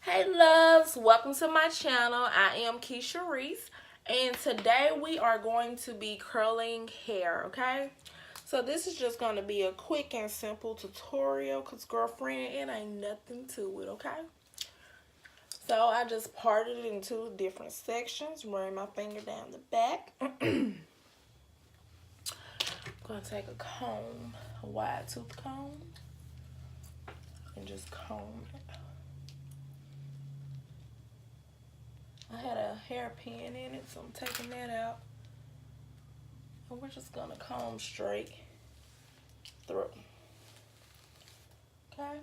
Hey loves, welcome to my channel. I am Keisha Reese and today we are going to be curling hair, okay? So this is just going to be a quick and simple tutorial because girlfriend, it ain't nothing to it, okay? So I just parted it into different sections, running my finger down the back. I'm going to take a comb, a wide tooth comb, and just comb it. I had a hairpin in it, so I'm taking that out. And we're just gonna comb straight through. Okay.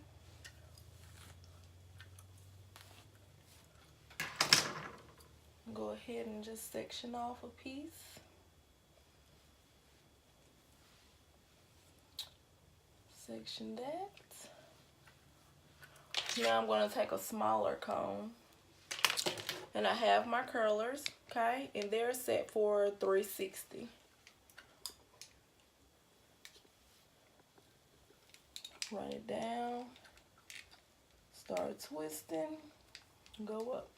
Go ahead and just section off a piece. Section that. Now I'm gonna take a smaller comb. And I have my curlers, okay? And they're set for 360. Run it down. Start twisting. Go up.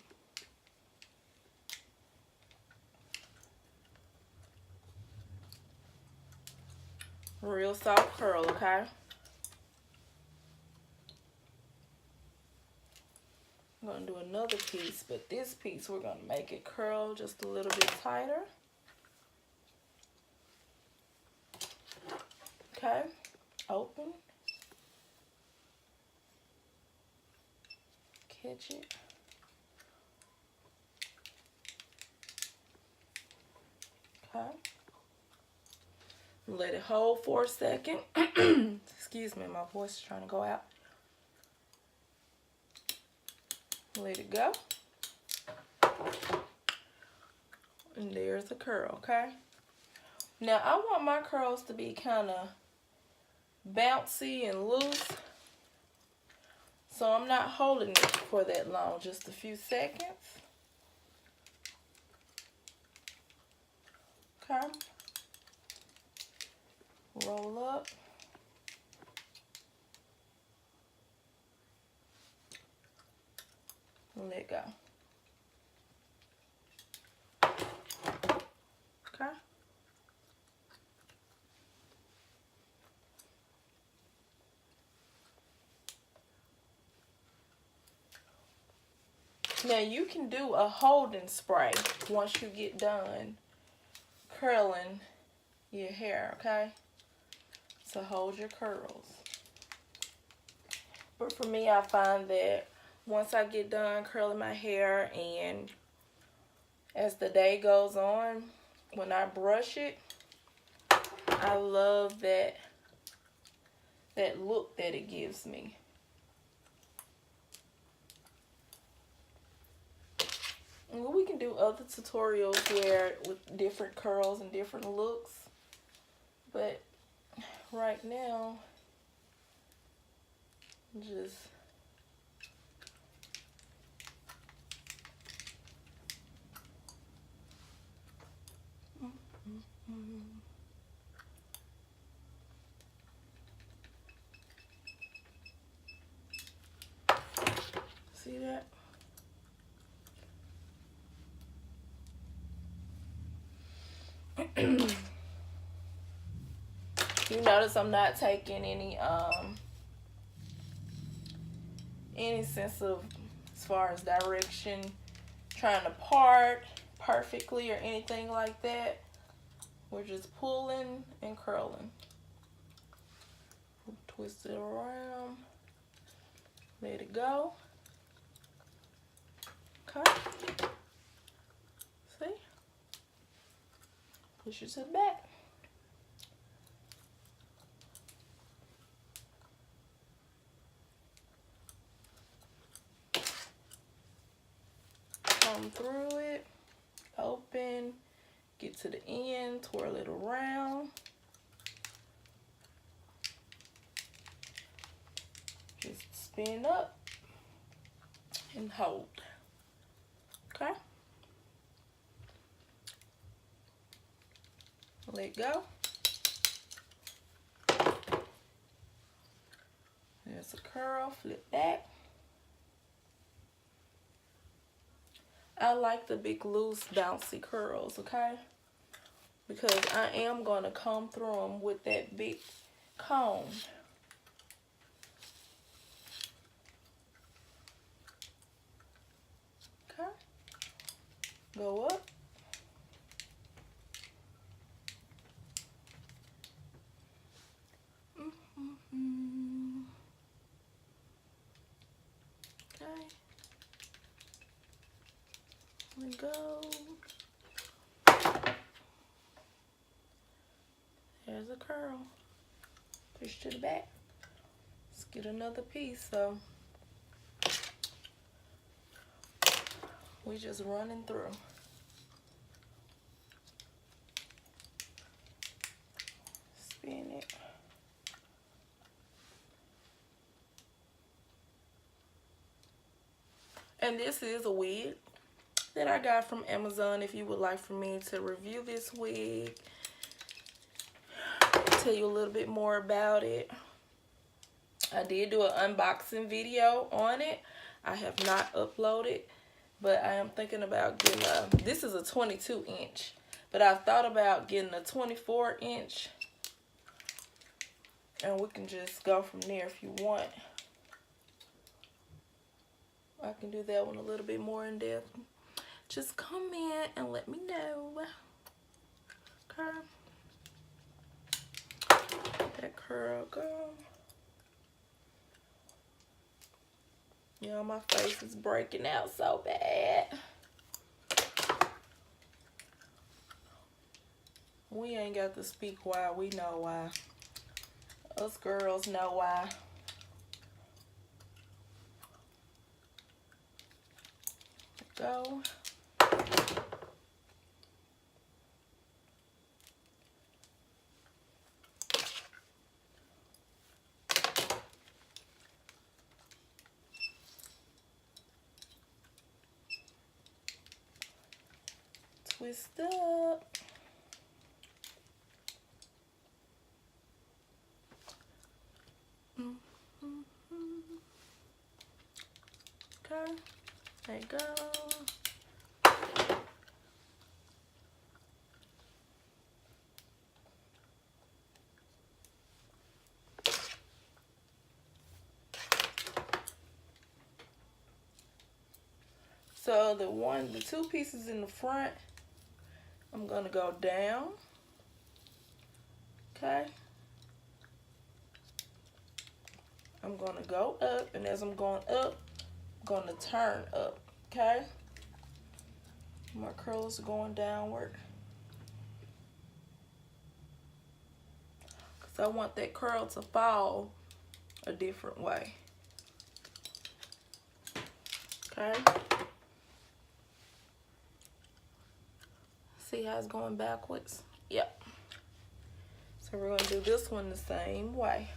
Real soft curl, okay? I'm going to do another piece, but this piece we're going to make it curl just a little bit tighter. Okay, open. Catch it. Okay. Let it hold for a second. Excuse me, my voice is trying to go out. Let it go. And there's a curl, okay? Now, I want my curls to be kind of bouncy and loose. So I'm not holding it for that long, just a few seconds. Okay. Roll up. And let go. Okay. Now you can do a holding spray once you get done curling your hair, okay? So hold your curls. But for me, I find that once I get done curling my hair and as the day goes on, when I brush it, I love that look that it gives me. And we can do other tutorials where with different curls and different looks, but right now, just see that? You notice I'm not taking any sense of, as far as direction, trying to part perfectly or anything like that. We're just pulling and curling. Twist it around. Let it go. Okay. See? Push it to the back. Come through it. Open. Get to the end. Twirl it around. Just spin up and hold. Okay? Let go. There's a curl, flip back. I like the big loose bouncy curls, okay? Because I am going to comb through them with that big comb. Okay. Go up. Okay. Here we go. There's a curl. Push to the back. Let's get another piece. So we just running through. Spin it. And this is a wig that I got from Amazon. If you would like for me to review this wig, tell you a little bit more about it. I did do an unboxing video on it. I have not uploaded, but I am thinking about getting this is a 22 inch, but I've thought about getting a 24 inch, and we can just go from there if you want. I can do that one a little bit more in depth. Just comment and let me know. Okay. That curl go. You know, my face is breaking out so bad. We ain't got to speak why. We know why. Us girls know why. Go. Twist up. Okay, there you go. So the two pieces in the front, I'm gonna go down. Okay. I'm gonna go up, and as I'm going up, I'm gonna turn up. Okay. My curls are going downward. Cause I want that curl to fall a different way. Okay. See how it's going backwards? Yep. So we're gonna do this one the same way.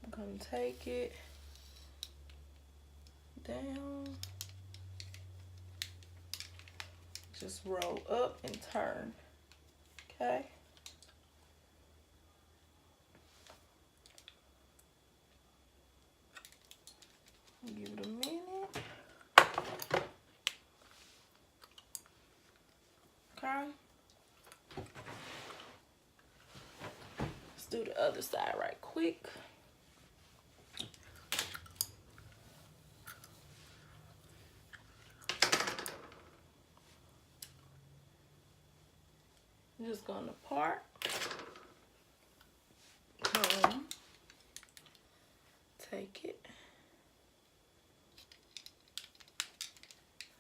I'm gonna take it down. Just roll up and turn. Okay. Give it a minute. Okay. Let's do the other side right quick. I'm just gonna part, comb, take it,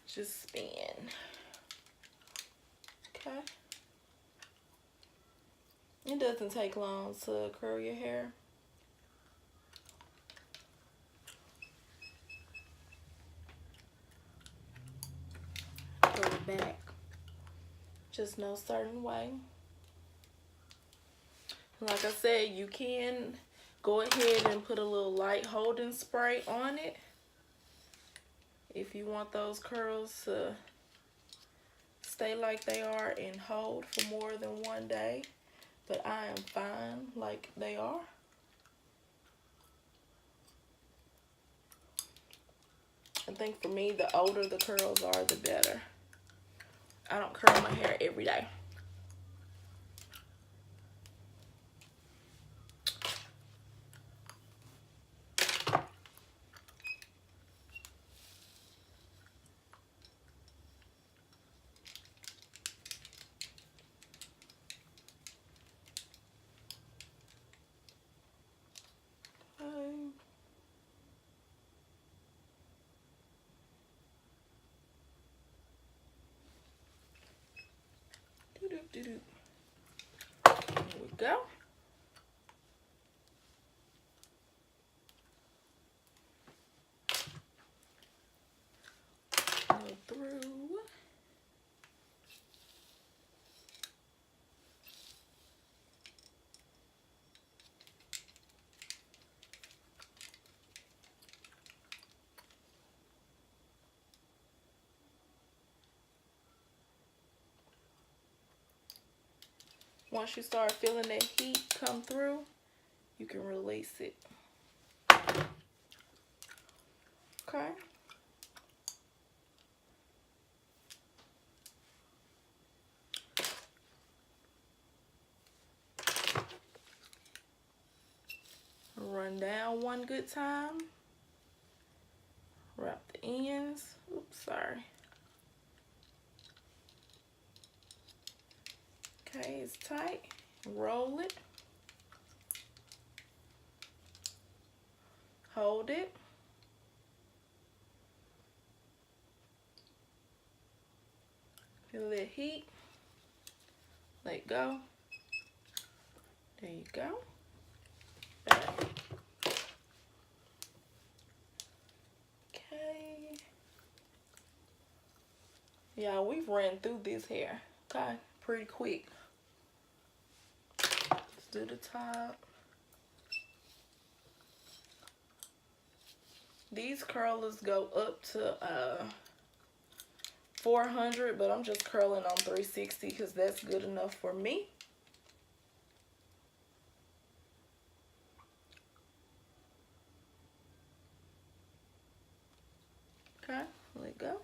just spin. Okay. It doesn't take long to curl your hair. Curl it back. Just no certain way. Like I said, you can go ahead and put a little light holding spray on it if you want those curls to stay like they are and hold for more than one day. But I am fine like they are. I think for me, the older the curls are, the better. I don't curl my hair every day. Here we go. Go through. Once you start feeling that heat come through, you can release it. Okay. Run down one good time. Wrap the ends. Oops, sorry. Okay, it's tight. Roll it. Hold it. Feel that heat. Let go. There you go. Back. Okay. Yeah, we've ran through this hair. Okay, pretty quick. Let's do the top. These curlers go up to 400, but I'm just curling on 360 because that's good enough for me. Okay, let go.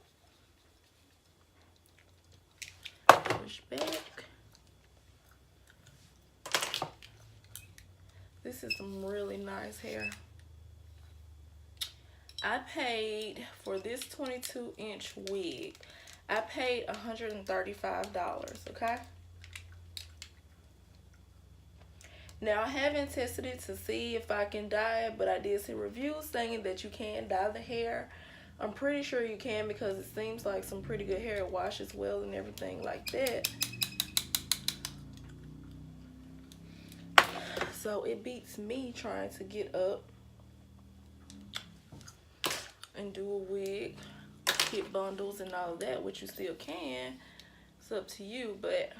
Push back. This is some really nice hair. I paid for this 22-inch wig. I paid $135, okay? Now, I haven't tested it to see if I can dye it, but I did see reviews saying that you can dye the hair. I'm pretty sure you can because it seems like some pretty good hair. It washes well and everything like that. So it beats me trying to get up and do a wig, hit bundles and all of that, which you still can. It's up to you, but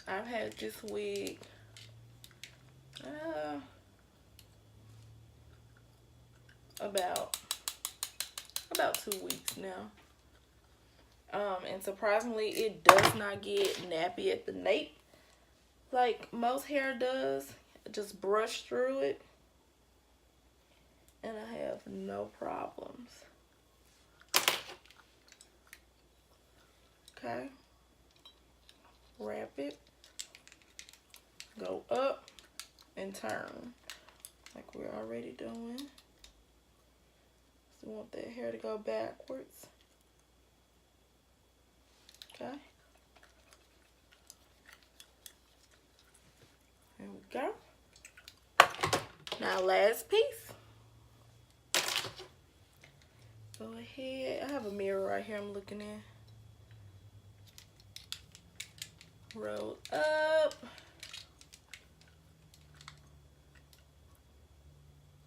I've had this wig about 2 weeks now. And surprisingly, it does not get nappy at the nape like most hair does. Just brush through it and I have no problems. Okay, wrap it, go up and turn like we're already doing. So we want that hair to go backwards. Okay, there we go. Now last piece. Go ahead, I have a mirror right here I'm looking in. Roll up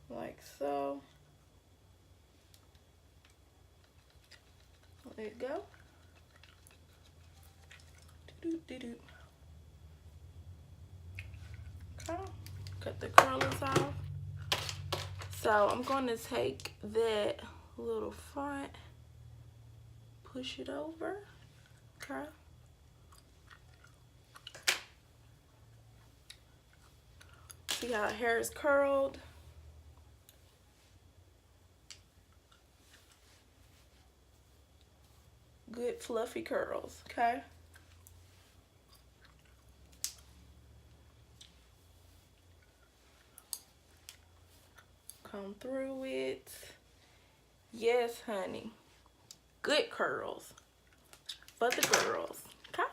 like so. Let it go. Okay, cut the curlers off. So I'm going to take that little front, push it over. Okay. See how hair is curled? good fluffy curls, okay? Come through it. Yes, honey. Good curls for the girls, okay?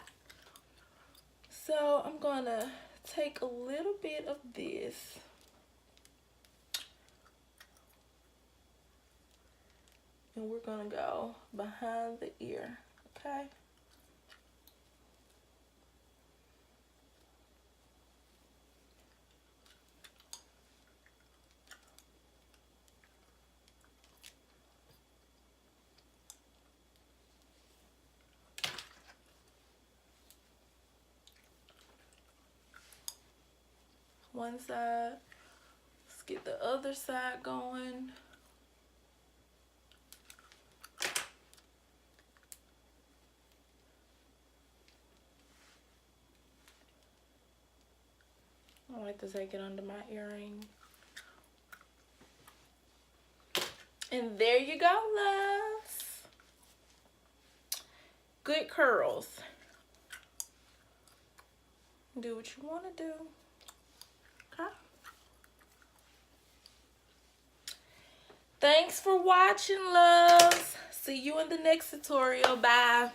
So I'm gonna take a little bit of this and we're gonna go behind the ear, okay? One side. Let's get the other side going. I like to take it under my earring. And there you go, loves. Good curls. Do what you want to do. Okay? Thanks for watching, loves. See you in the next tutorial. Bye.